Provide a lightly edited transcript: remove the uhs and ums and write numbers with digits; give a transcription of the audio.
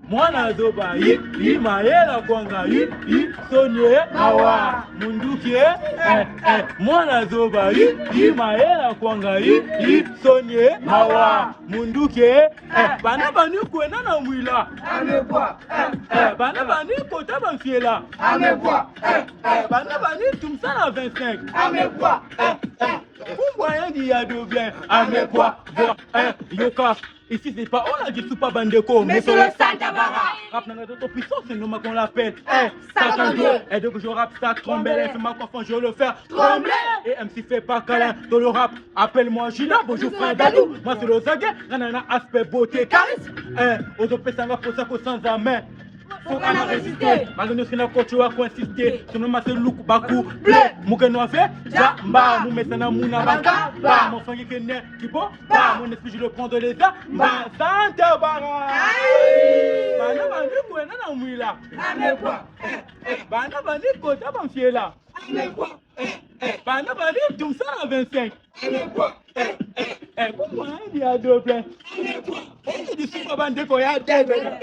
mwana zoba yi mayela kwanga yi sonye mawa munduke mwana zoba yi mayela kwanga yi sonye mawa munduke bana bani kwena na mwila Amekwa. bana bani kota banfiela Amekwa. bana bani tumsana 25 Amekwa. Pourquoi il y a de bien avec quoi voir Yoka ici c'est pas on a dit tout pas bandeko Mais c'est le Santa Bara. Rap dans notre puissance c'est nous qu'on l'appelle Satan Dieu. Et donc je rappe ça trembler c'est ma coiffon je le faire trembler et MC fait pas câlin dans le rap appelle-moi Gina bonjour frère Dadou moi c'est le Zague Ranana aspect beauté charisme aux autres ça va pour ça que sans amen faut qu'on a résisté malgré ce qu'on a continué à insister ce nom c'est look baku blé mouke noir fait jamba mou metana mouna banka ba mon sang qui né qui bon ba mon esprit je le prends de l'état ba Santa Bara bana bani kwena na mwila Amekwa. bana bani kota banfiela Amekwa. bana bani tumsana 25 Amekwa. pourquoi il y a deux plein Amekwa. et du super bandeko ya debe Amekwa.